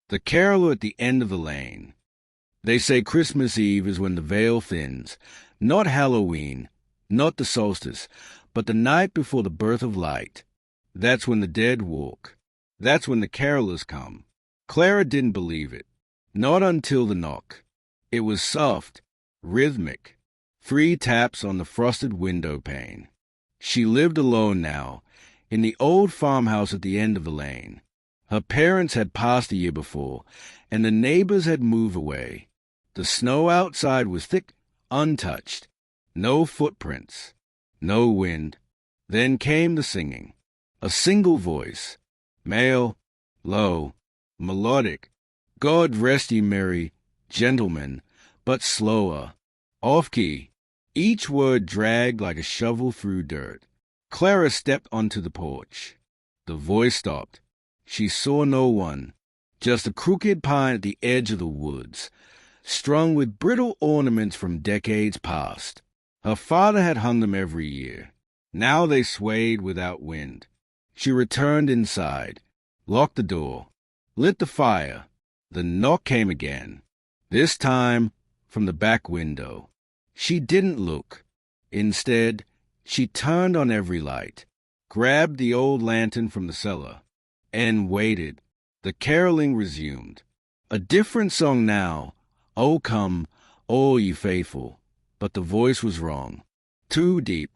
The caroler at the end of the lane. They say Christmas Eve is when the veil thins, not Halloween, not the solstice, but the night before the birth of light. That's when the dead walk. That's when the carolers come. Clara didn't believe it. Not until the knock. It was soft, rhythmic, 3 taps on the frosted window pane. She lived alone now, in the old farmhouse at the end of the lane. Her parents had passed the year before, and the neighbors had moved away. The snow outside was thick, untouched. No footprints, no wind. Then came the singing. A single voice, male, low, melodic. God rest ye merry gentlemen, but slower, off-key. Each word dragged like a shovel through dirt. Clara stepped onto the porch. The voice stopped. She saw no one, just a crooked pine at the edge of the woods, strung with brittle ornaments from decades past. Her father had hung them every year. Now they swayed without wind. She returned inside, locked the door, lit the fire. The knock came again, this time from the back window. She didn't look. Instead, she turned on every light, grabbed the old lantern from the cellar, and waited. The caroling resumed. A different song now, "O come, all ye faithful," but the voice was wrong. Too deep,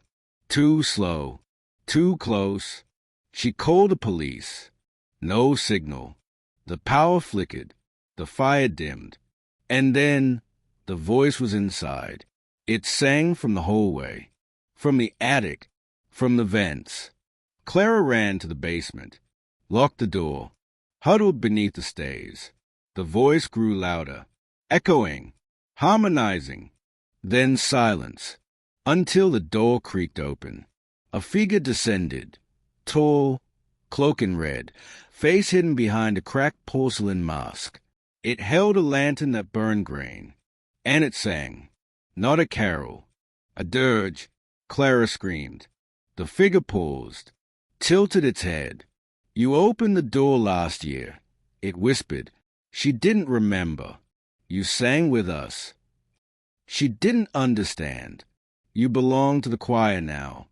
too slow, too close. She called the police. No signal. The power flickered. The fire dimmed. And then the voice was inside. It sang from the hallway, from the attic, from the vents. Clara ran to the basement, locked the door, huddled beneath the stays. The voice grew louder, echoing, harmonizing. Then silence, until the door creaked open. A figure descended, tall, cloak in red, face hidden behind a cracked porcelain mask. It held a lantern that burned grain, and it sang. Not a carol, a dirge. Clara screamed. The figure paused, tilted its head. "You opened the door last year," it whispered. She didn't remember. "You sang with us." She didn't understand. "You belong to the choir now."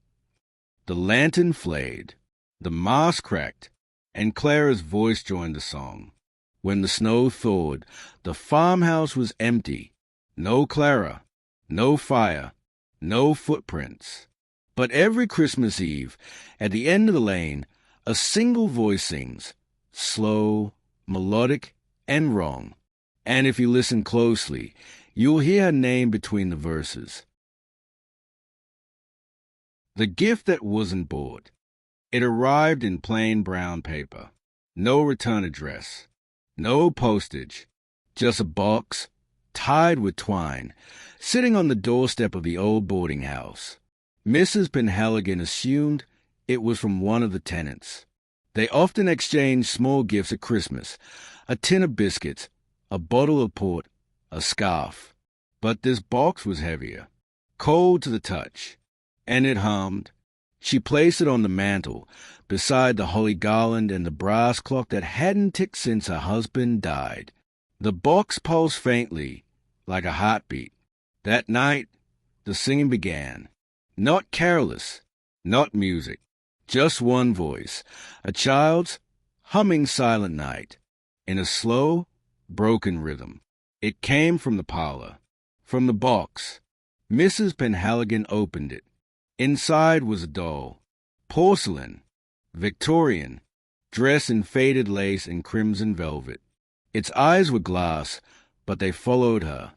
The lantern flared. The mask cracked, and Clara's voice joined the song. When the snow thawed, the farmhouse was empty. No Clara, no fire, no footprints. But every Christmas Eve, at the end of the lane, a single voice sings, slow, melodic, and wrong. And if you listen closely, you'll hear her name between the verses. The gift that wasn't bought. It arrived in plain brown paper. No return address. No postage. Just a box, tied with twine, sitting on the doorstep of the old boarding house. Mrs. Penhaligon assumed it was from one of the tenants. They often exchanged small gifts at Christmas, a tin of biscuits, a bottle of port, a scarf. But this box was heavier, cold to the touch, and it hummed. She placed it on the mantel, beside the holly garland and the brass clock that hadn't ticked since her husband died. The box pulsed faintly, like a heartbeat. That night, the singing began. Not careless, not music, just one voice, a child's humming Silent Night, in a slow, broken rhythm. It came from the parlor, from the box. Mrs. Penhaligon opened it. Inside was a doll, porcelain, Victorian, dressed in faded lace and crimson velvet. Its eyes were glass, but they followed her.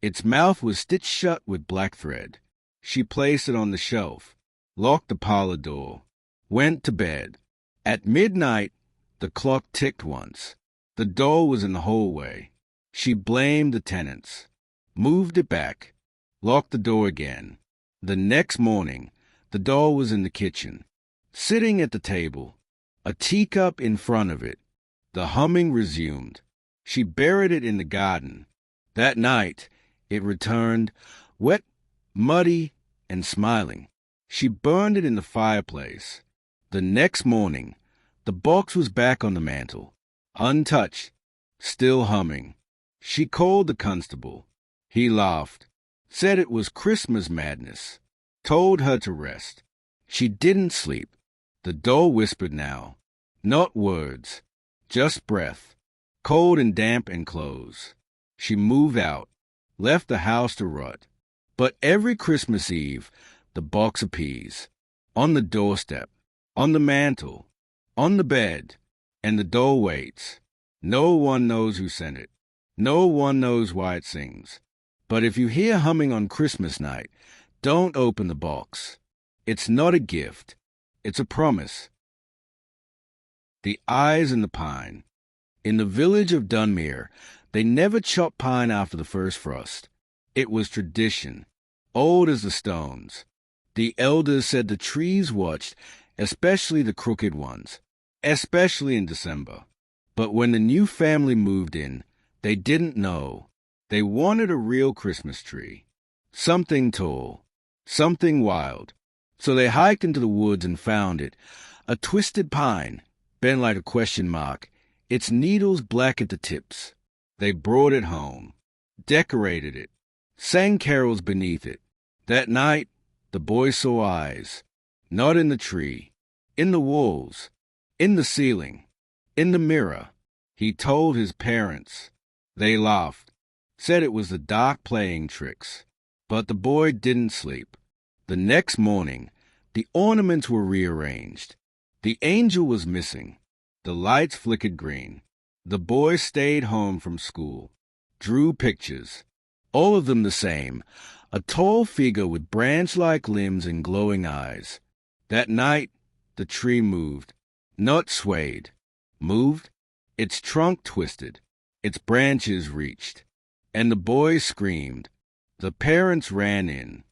Its mouth was stitched shut with black thread. She placed it on the shelf, locked the parlor door, went to bed. At midnight, the clock ticked once. The doll was in the hallway. She blamed the tenants, moved it back, locked the door again. The next morning, the doll was in the kitchen, sitting at the table, a teacup in front of it. The humming resumed. She buried it in the garden. That night, it returned, wet, muddy, and smiling. She burned it in the fireplace. The next morning, the box was back on the mantel, untouched, still humming. She called the constable. He laughed, said it was Christmas madness, told her to rest. She didn't sleep. The door whispered now. Not words, just breath, cold and damp and clothes. She moved out, left the house to rot. But every Christmas Eve, the box of peas, on the doorstep, on the mantel, on the bed, and the door waits. No one knows who sent it. No one knows why it sings. But if you hear humming on Christmas night, don't open the box. It's not a gift. It's a promise. The eyes in the pine. In the village of Dunmere, they never chopped pine after the first frost. It was tradition, old as the stones. The elders said the trees watched, especially the crooked ones, especially in December. But when the new family moved in, they didn't know. They wanted a real Christmas tree. Something tall, something wild. So they hiked into the woods and found it. A twisted pine, bent like a question mark, its needles black at the tips. They brought it home, decorated it, sang carols beneath it. That night, the boy saw eyes, not in the tree, in the walls, in the ceiling, in the mirror. He told his parents. They laughed, said it was the dark playing tricks. But the boy didn't sleep. The next morning, the ornaments were rearranged. The angel was missing. The lights flickered green. The boy stayed home from school, drew pictures, all of them the same, a tall figure with branch-like limbs and glowing eyes. That night, the tree moved, not swayed, moved. Its trunk twisted, its branches reached, and the boy screamed. The parents ran in.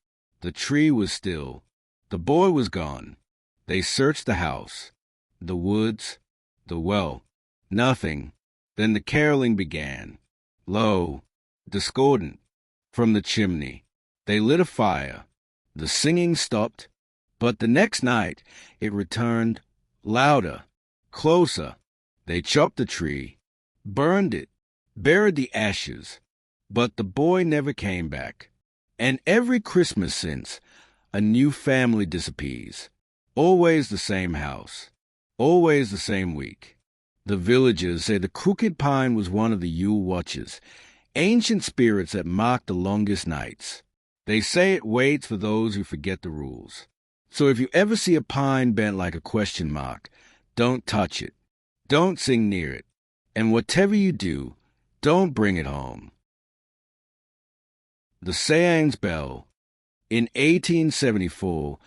The tree was still. The boy was gone. They searched the house, the woods, the well. Nothing. Then the caroling began, low, discordant, from the chimney. They lit a fire. The singing stopped, but the next night it returned, louder, closer. They chopped the tree, burned it, buried the ashes, but the boy never came back. And every Christmas since, a new family disappears. Always the same house, always the same week. The villagers say the crooked pine was one of the Yule watchers, ancient spirits that mark the longest nights. They say it waits for those who forget the rules. So if you ever see a pine bent like a question mark, don't touch it. Don't sing near it. And whatever you do, don't bring it home. The seance bell. In 1874,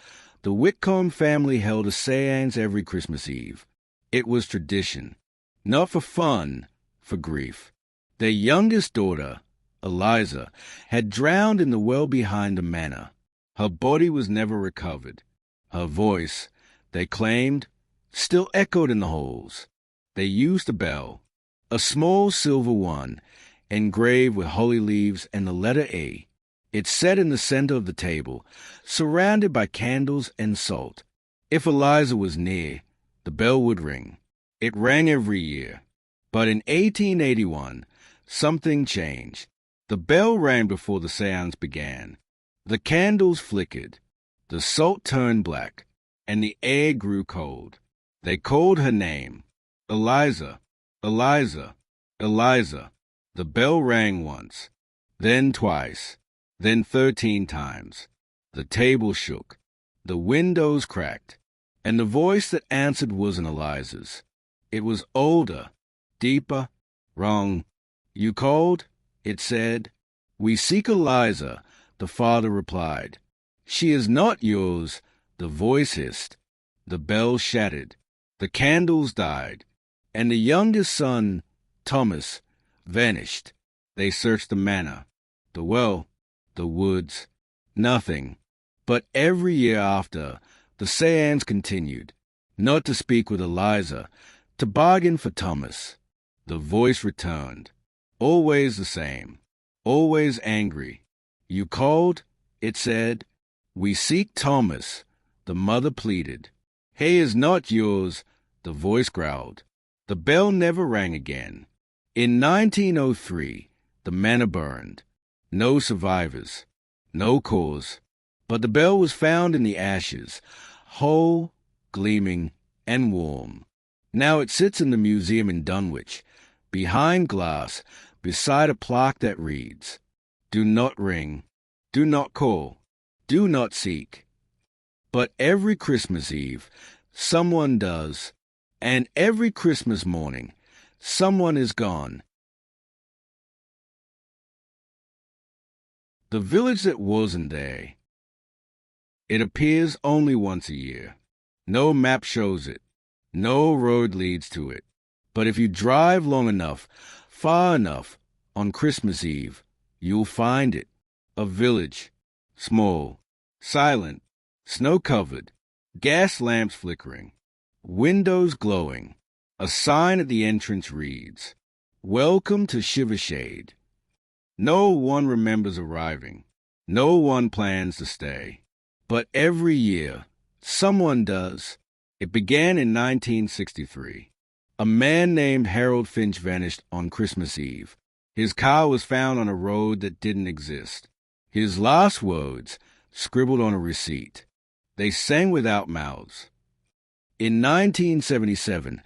the Whitcomb family held a seance every Christmas Eve. It was tradition, not for fun, for grief. Their youngest daughter, Eliza, had drowned in the well behind the manor. Her body was never recovered. Her voice, they claimed, still echoed in the halls. They used a bell, a small silver one, engraved with holly leaves and the letter A. It sat in the center of the table, surrounded by candles and salt. If Eliza was near, the bell would ring. It rang every year. But in 1881, something changed. The bell rang before the seance began. The candles flickered. The salt turned black, and the air grew cold. They called her name. Eliza, Eliza, Eliza. The bell rang once, then twice, then 13 times. The table shook, the windows cracked, and the voice that answered wasn't Eliza's. It was older, deeper, wrong. You called? It said. We seek Eliza, the father replied. She is not yours, the voice hissed. The bell shattered, the candles died, and the youngest son, Thomas, vanished. They searched the manor, the well, the woods, nothing. But every year after, the seance continued, not to speak with Eliza, to bargain for Thomas. The voice returned, always the same, always angry. You called? It said. We seek Thomas, the mother pleaded. He is not yours, the voice growled. The bell never rang again. In 1903, the manor burned. No survivors, no cause, but the bell was found in the ashes, whole, gleaming, and warm. Now it sits in the museum in Dunwich, behind glass, beside a plaque that reads, "Do not ring, do not call, do not seek." But every Christmas Eve, someone does, and every Christmas morning, someone is gone. The village that wasn't there. It appears only once a year. No map shows it. No road leads to it. But if you drive long enough, far enough, on Christmas Eve, you'll find it. A village, small, silent, snow-covered, gas lamps flickering, windows glowing. A sign at the entrance reads, "Welcome to Shivershade." No one remembers arriving. No one plans to stay. But every year, someone does. It began in 1963. A man named Harold Finch vanished on Christmas Eve. His car was found on a road that didn't exist. His last words, scribbled on a receipt. They sang without mouths. In 1977,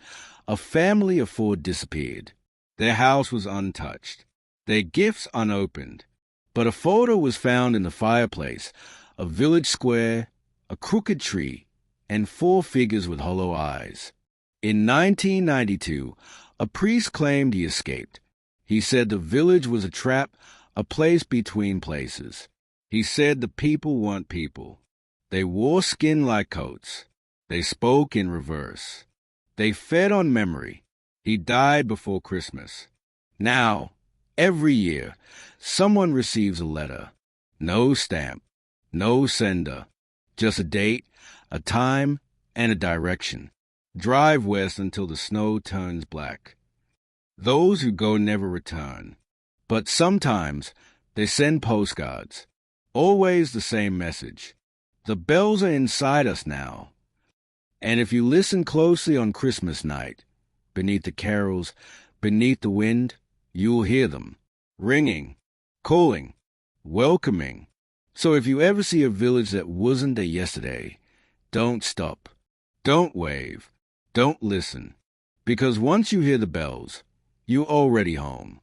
a family of four disappeared. Their house was untouched, their gifts unopened. But a photo was found in the fireplace, a village square, a crooked tree, and four figures with hollow eyes. In 1992, a priest claimed he escaped. He said the village was a trap, a place between places. He said the people weren't people. They wore skin-like coats. They spoke in reverse. They fed on memory. He died before Christmas. Now, every year, someone receives a letter. No stamp, no sender, just a date, a time, and a direction. Drive west until the snow turns black. Those who go never return. But sometimes they send postcards. Always the same message. The bells are inside us now. And if you listen closely on Christmas night, beneath the carols, beneath the wind, you'll hear them, ringing, calling, welcoming. So if you ever see a village that wasn't there yesterday, don't stop, don't wave, don't listen, because once you hear the bells, you're already home.